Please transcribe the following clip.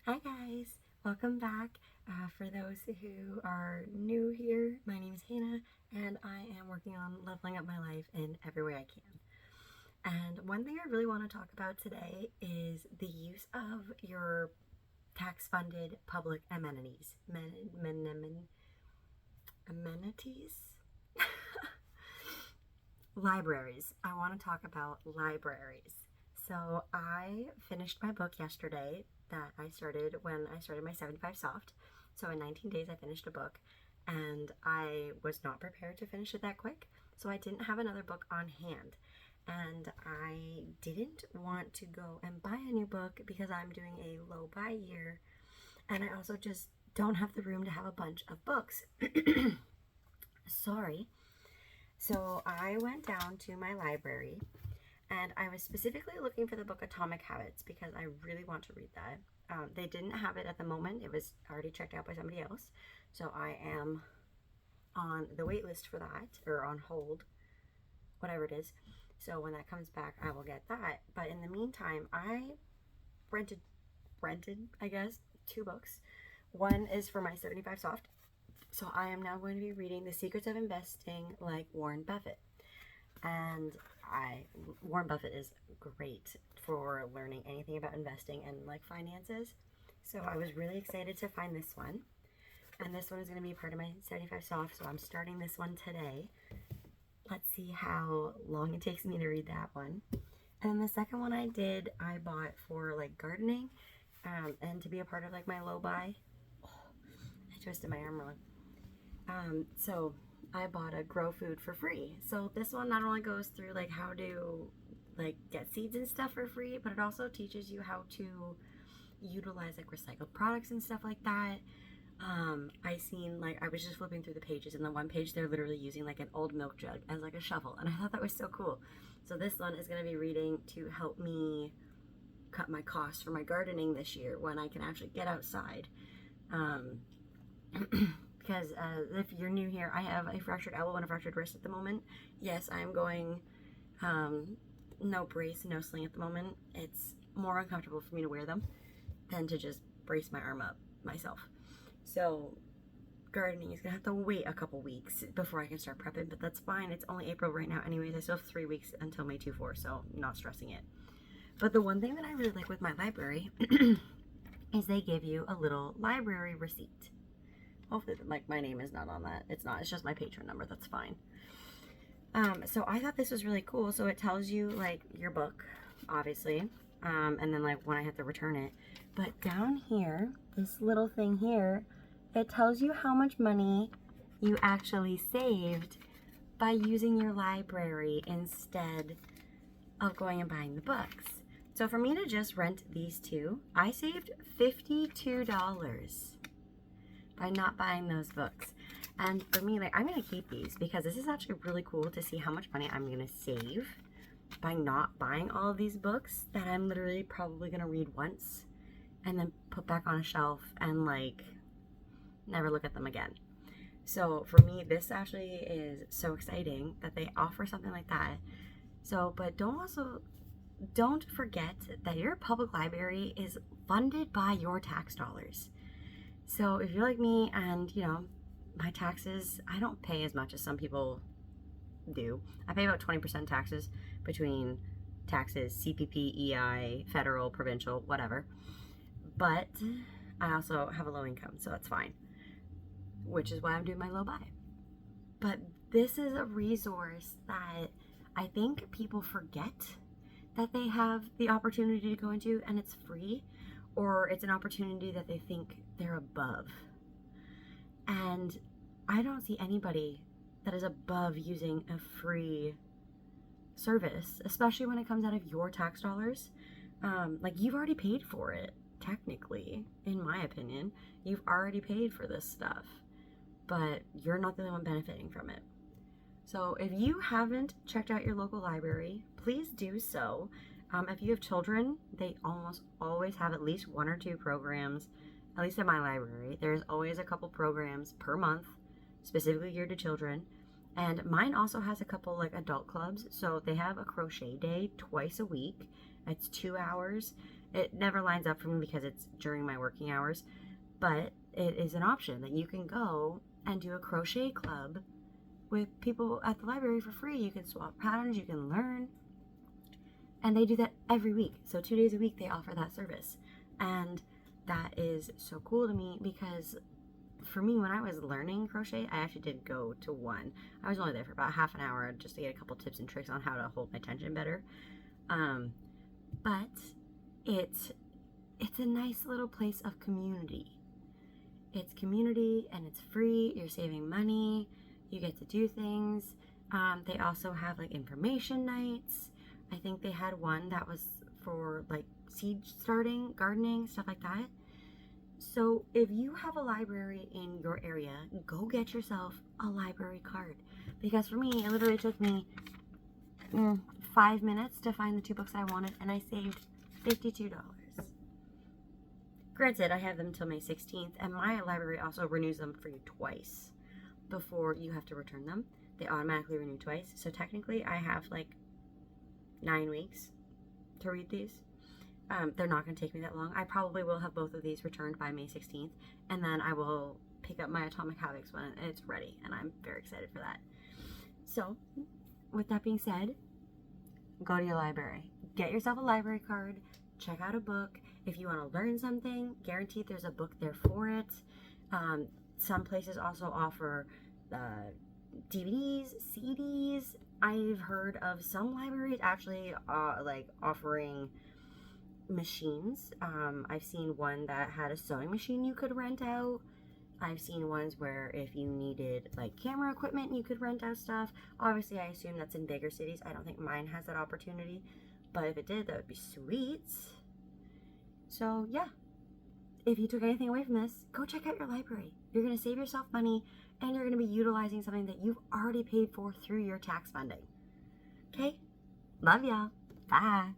Hi guys, welcome back. For those who are new here, my name is Hannah and I am working on leveling up my life in every way I can. And one thing I really want to talk about today is the use of your tax-funded public amenities. Amenities? Libraries. I want to talk about libraries. So I finished my book yesterday that I started when I started my 75 Soft. So in 19 days, I finished a book, and I was not prepared to finish it that quick. So I didn't have another book on hand. And I didn't want to go and buy a new book because I'm doing a low buy year. And I also just don't have the room to have a bunch of books. Sorry. So I went down to my library and I was specifically looking for the book Atomic Habits because I really want to read that. They didn't have it at the moment. It was already checked out by somebody else. So I am on the wait list for that, or on hold, whatever it is. So when that comes back, I will get that. But in the meantime, I rented, I guess, two books. One is for my 75 Soft. So I am now going to be reading The Secrets of Investing Like Warren Buffett. And Warren Buffett is great for learning anything about investing and like finances. So I was really excited to find this one. And this one is going to be part of my 75 Soft, so I'm starting this one today. Let's see how long it takes me to read that one. And then the second one I bought for like gardening and to be a part of like my low buy. Oh, I twisted my arm wrong. So I bought a grow food for free. So this one not only goes through like how to like get seeds and stuff for free, but it also teaches you how to utilize like recycled products and stuff like that. I was just flipping through the pages, and the one page they're literally using like an old milk jug as like a shovel, and I thought that was so cool. So this one is going to be reading to help me cut my costs for my gardening this year when I can actually get outside. Because if you're new here, I have a fractured elbow and a fractured wrist at the moment. Yes, I'm going no brace, no sling at the moment. It's more uncomfortable for me to wear them than to just brace my arm up myself. So gardening is gonna have to wait a couple weeks before I can start prepping, but that's fine. It's only April right now anyways. I still have 3 weeks until May 24, so I'm not stressing it. But the one thing that I really like with my library is they give you a little library receipt. Hopefully like my name is not on that. It's not, it's just my patron number. That's fine. So I thought this was really cool. So it tells you like your book, obviously, and then like when I have to return it. But down here, this little thing here, it tells you how much money you actually saved by using your library instead of going and buying the books. So for me to just rent these two, I saved $52 by not buying those books. And for me, like, I'm gonna keep these because this is actually really cool to see how much money I'm gonna save by not buying all of these books that I'm literally probably gonna read once and then put back on a shelf and like never look at them again. So for me, this actually is so exciting that they offer something like that. So, but don't forget that your public library is funded by your tax dollars. So if you're like me and, my taxes, I don't pay as much as some people do. I pay about 20% taxes between taxes, CPP, EI, federal, provincial, whatever. But I also have a low income, so that's fine, which is why I'm doing my low buy. But this is a resource that I think people forget that they have the opportunity to go into, and it's free, or it's an opportunity that they think they're above. And I don't see anybody that is above using a free service, especially when it comes out of your tax dollars. Like, you've already paid for it, technically, in my opinion. You've already paid for this stuff, but you're not the only one benefiting from it. So if you haven't checked out your local library, please do so. If you have children, they almost always have at least one or two programs. At least at my library, there's always a couple programs per month specifically geared to children. And mine also has a couple like adult clubs. So they have a crochet day twice a week. It's 2 hours. It never lines up for me because it's during my working hours, but it is an option that you can go and do a crochet club with people at the library for free. You can swap patterns, you can learn, and they do that every week. So 2 days a week they offer that service, and that is so cool to me because for me, when I was learning crochet, I actually did go to one. I was only there for about half an hour just to get a couple tips and tricks on how to hold my tension better. But it's a nice little place of community. It's community and it's free. You're saving money. You get to do things. They also have like information nights. I think they had one that was for like seed starting, gardening, stuff like that. So if you have a library in your area, go get yourself a library card. Because for me, it literally took me 5 minutes to find the 2 books I wanted, and I saved $52. Granted, I have them till May 16th, and my library also renews them for you twice before you have to return them. They automatically renew twice, so technically I have like 9 weeks to read these. They're not going to take me that long. I probably will have both of these returned by May 16th, and then I will pick up my Atomic Habits when it's ready, and I'm very excited for that. So, with that being said, go to your library. Get yourself a library card. Check out a book. If you want to learn something, guaranteed there's a book there for it. Some places also offer DVDs, CDs. I've heard of some libraries actually like offering machines. I've seen one that had a sewing machine you could rent out. I've seen ones where if you needed like camera equipment, you could rent out stuff. Obviously, I assume that's in bigger cities. I don't think mine has that opportunity, but if it did, that would be sweet. So yeah, if you took anything away from this, go check out your library. You're going to save yourself money, and you're going to be utilizing something that you've already paid for through your tax funding. Okay? Love y'all. Bye.